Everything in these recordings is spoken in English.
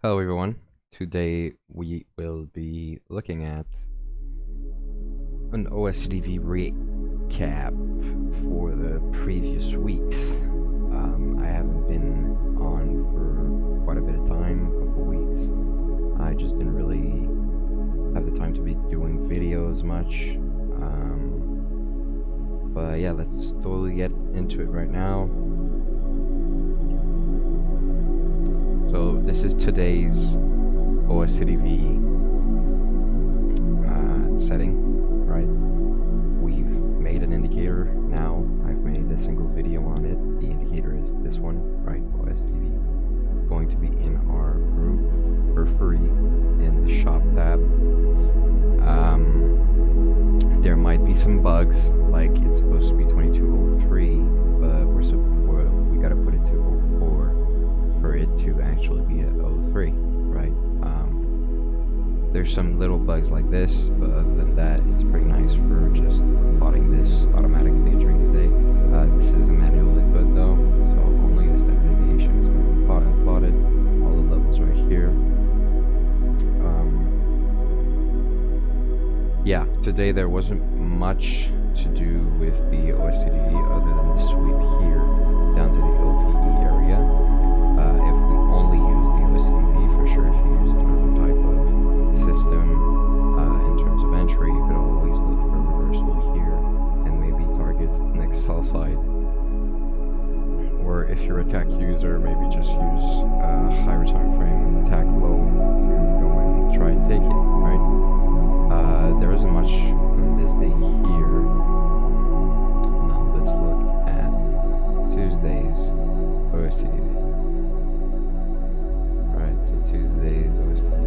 Hello everyone, today we will be looking at an OSTDV recap for the previous weeks. I haven't been on for quite a bit of time, a couple weeks. I just didn't really have the time to be doing videos much. But yeah, let's totally get into it right now. So this is today's OSTDV setting, right? We've made an indicator now. I've made a single video on it. The indicator is this one, right? OSTDV. It's going to be in our group for free in the shop tab. There might be some bugs, like it's supposed to be 2203, but we gotta put it to 04 for it to actually be at 03, right? There's some little bugs like this, but other than that, it's pretty nice for just plotting this automatically during the day. This is a manual input though, so only the standard deviation is going to be plotted. All the levels right here. Yeah, today there wasn't much to do with the OSTDV other than the sweep here down to the LTE area. If we only use the OSTDV, for sure, if you use another type of system in terms of entry, you could always look for reversal here and maybe targets next sell side. Or if you're a tech user, maybe just use a higher time frame and tech low to go and try and take it, right? There isn't much on this day here. Now let's look at Tuesday's OSTDV. Alright, so Tuesday's OSTDV.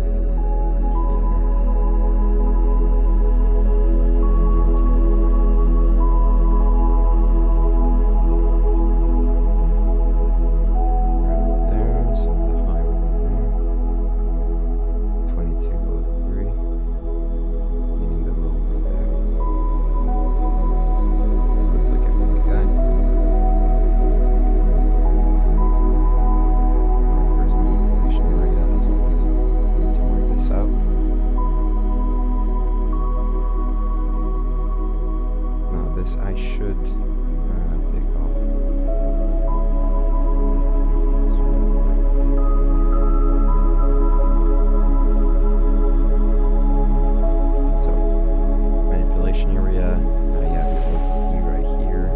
I should take off. So, manipulation area. Now you have your LTE right here.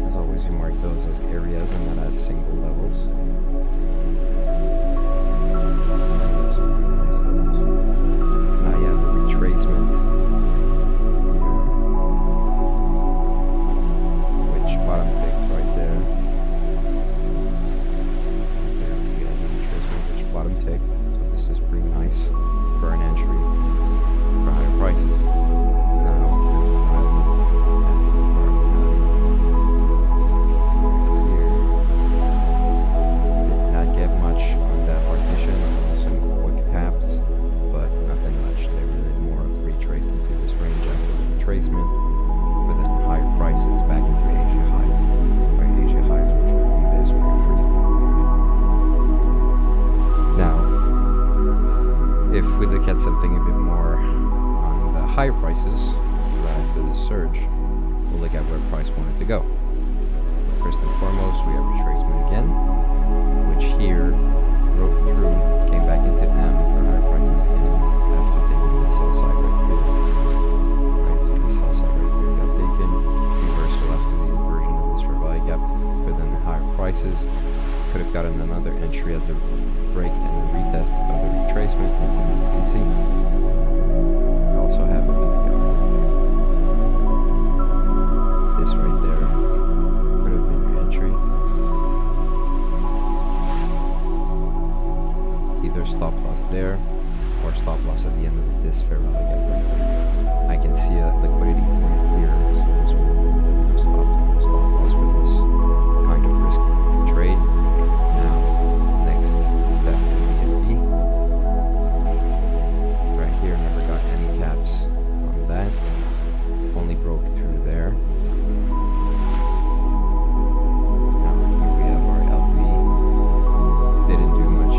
As always, you mark those as areas and not as single levels. Now you have the retracement. Bottom ticked right there. There we have the retracement which bottom ticked. So this is pretty nice for an entry for higher prices. Now here. Did not get much on that partition. Some quick taps, but nothing much. They were more retraced into this range after the retracement, but then higher prices back into Asia highs, right? Asia highs, which would be this very first thing. Now, if we look at something a bit more on the higher prices, right after the surge, we'll look at where price wanted to go. First and foremost, we have retracement again, which here broke through, came back into M for higher prices again after taking the sell side right here. Right, so the sell side right here got taken. Reversal after the inversion of this fair value gap, but then the higher prices could have gotten another entry at the break and the retest of the retracement into the BC. I also have a this right there could have been your entry. Either stop loss there or stop loss at the end of this fair value gap right here. I can see a liquidity point here, so this will be the stop loss for this kind of risky trade. Now, next step is the SB. Right here, never got any taps on that. Only broke through there. Now here we have our LV. Didn't do much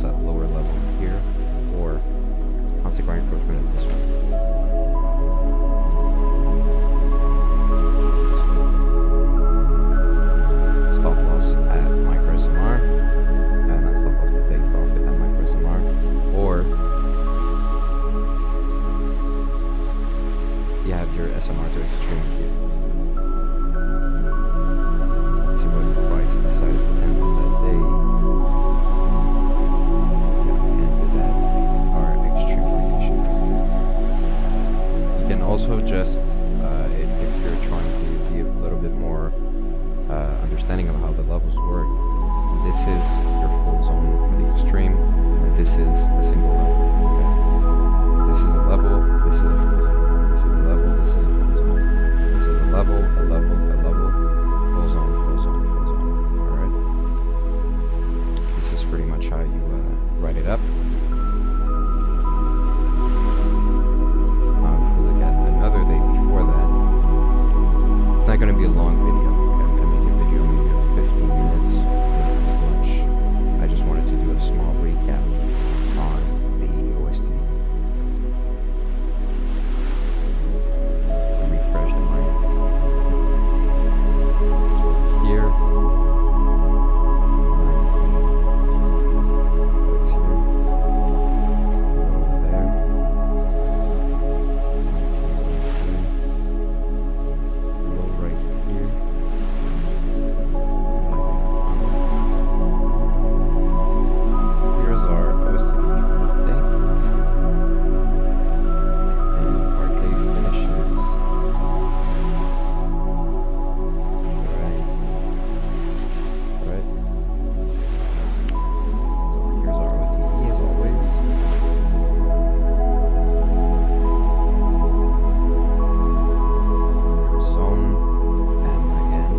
at lower level here, or consequent encroachment at this one. Stop loss at micro SMR, and not stop loss but take profit at micro SMR, or you have your SMR to extreme here. Let's see what the price decided to end on that day. Ended at our extreme deviation right here. You can also just, if you're trying to be a little bit more understanding of how the levels work, this is your full zone for the extreme, and this is a single level. Okay? This is a level, this is a full zone. This is a level, this is a full zone. This is a level, a level, a level, full zone, full zone, full zone. Alright? This is pretty much how you write it up. Now, if we look at another day before that, it's not going to be a long video. Okay? I'm going to make a video maybe of 15 minutes with lunch. I just wanted to do a small recap on the OSTDV. Refresh the minds. Here, 19. What's here? Over there. 19. Low right here. Here's our OSTDV for the day. And our day finishes. Right. Here's our OTE as always. Our zone, and again,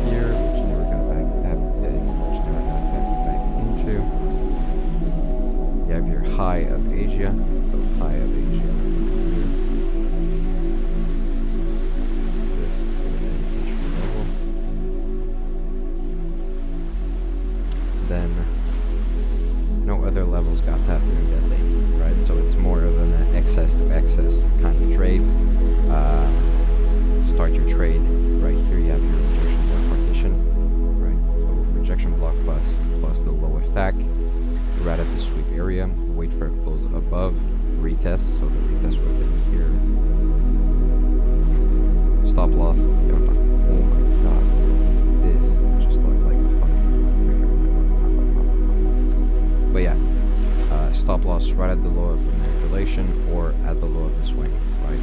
here, which never got back into. You have your high of Asia, so high of Asia here. This entry level. Then no other levels got tapped during that day, right? So it's more of an excess to excess kind of trade. Start your trade right here. You have your rejection block partition, right? So rejection block plus the low attack. Right at the sweep area. Wait for it close above. Retest. So the retest right in here. Stop loss. Oh my god! What is this? It just looked like a fucking. But yeah, stop loss right at the low of the manipulation or at the low of the swing, right?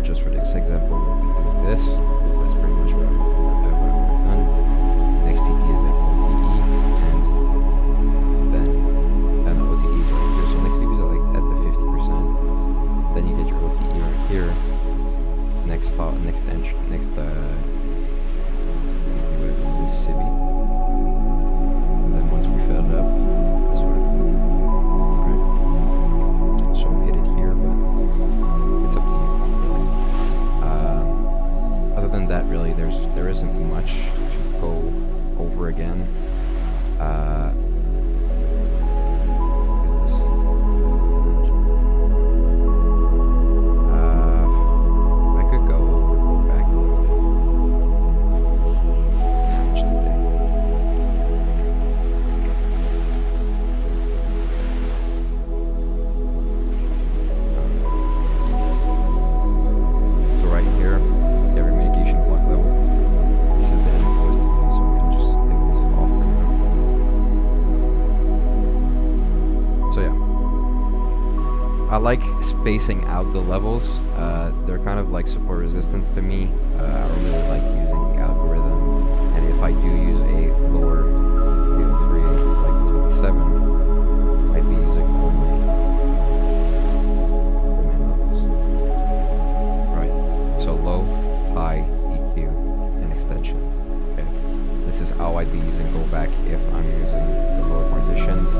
Just for this example, we'll be doing this because that's pretty much what I've done. Next TP is at OTE, and then the OTE is right here. So next TP is like at the 50%. Then you get your OTE right here. Next entry, next TP with this CB. And then once we fill it up, this one. Right? So we'll hit it here, but it's up to you. Really. Other than that, really, there isn't much to go over again. Look at this. I could go back a little bit. How much today? So right here, every mitigation block level. This is the end of OSTDV, so we can just take this off for now. So yeah, I like spacing out the levels. They're kind of like support resistance to me. I really like using the algorithm, and if I do use a lower PO3 like 27, I'd be using only the main levels. Right. So low, high, EQ, and extensions. Okay. This is how I'd be using Goldbach if I'm using the lower partitions.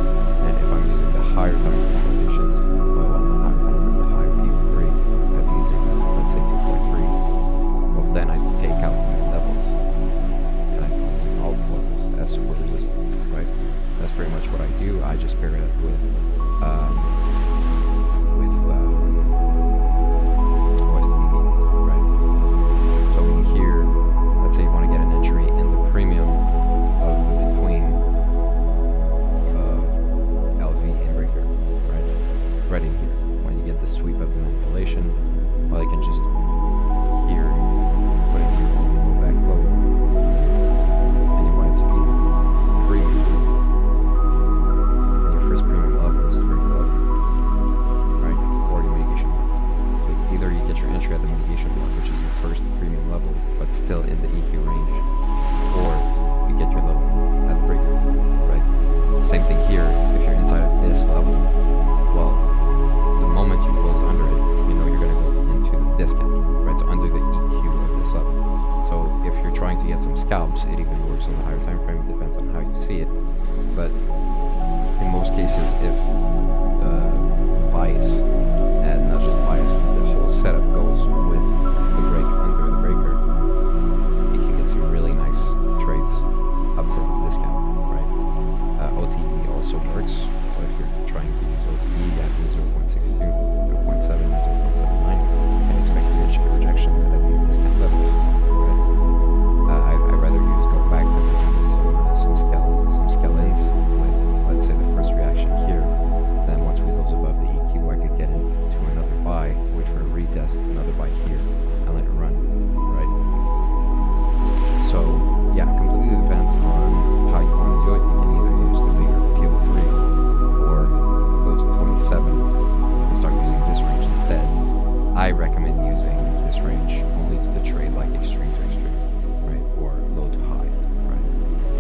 you, I just pair it up with OSTDV, right? So here, let's say you want to get an entry in the premium of between LV and breaker, right? Right in here, when you get the sweep of the manipulation, well, I can just here put in your low back low, and you want it to be premium. And your first premium level is the breaker level, right? Or your mitigation block. So it's either you get your entry at the mitigation block, which is your first premium level, but still in the EQ range, or you get your level at the breaker, right? Same thing here. If you're inside of this level, well, the moment you close under it, you know you're going to go into the discount, right? So under the EQ of this level. So if you're trying to get some scalps, it even works on the higher time frame. It depends on how you see it. But in most cases, if the bias, and not just bias, the whole setup goes with the break under the breaker, you can get some really nice trades up from the discount, right? OTE also works. So if you're trying to use OTE at 0.62, 0.7, and 0.79, you can expect to reach rejections at these discount levels, right? I'd rather use Goldbach because I can get some scale-ins with, let's say, the first reaction here. Then once we close above the EQ, I could get into another buy, wait for a retest, another buy here, and let it run, right? So yeah, completely depends on how you want to do it. You can either use the bigger PO3 or go to 27 and start using this range instead. I recommend using this range only to trade like extreme to extreme, right? Or low to high, right?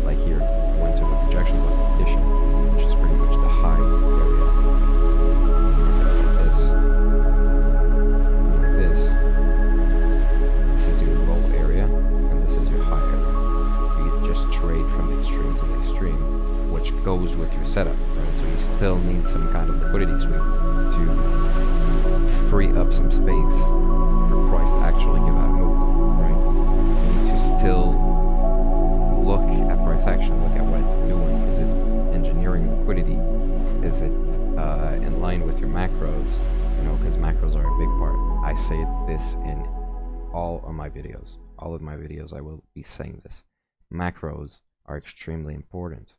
Like here, went to the projection block condition, which is pretty much the high area. Like this. And like this. This is your low area, and this is your high area. You just trade from the extreme to the extreme, which goes with your setup, right? So you still need some kind of liquidity sweep to free up some space for price to actually give out a move, right? You need to still look at price action, look at what it's doing. Is it engineering liquidity? Is it in line with your macros? You know, because macros are a big part. I say this in all of my videos. All of my videos I will be saying this. Macros are extremely important.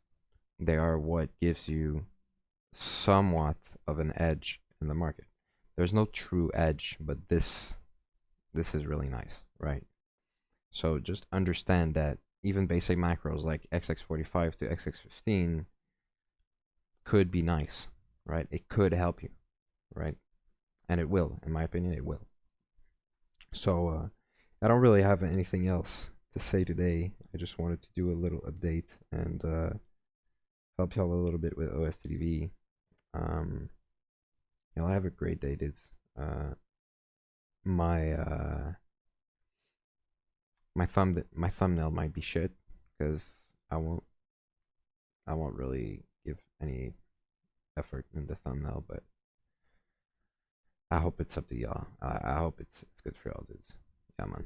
They are what gives you somewhat of an edge in the market. There's no true edge, but this is really nice, right? So just understand that even basic macros like XX45 to XX15 could be nice, right? It could help you, right? And it will, in my opinion, it will. So I don't really have anything else to say today. I just wanted to do a little update and help y'all a little bit with OSTDV. Y'all have a great day, dudes. My thumbnail might be shit because I won't really give any effort in the thumbnail, but I hope it's up to y'all. I hope it's good for y'all, dudes. Yeah, man.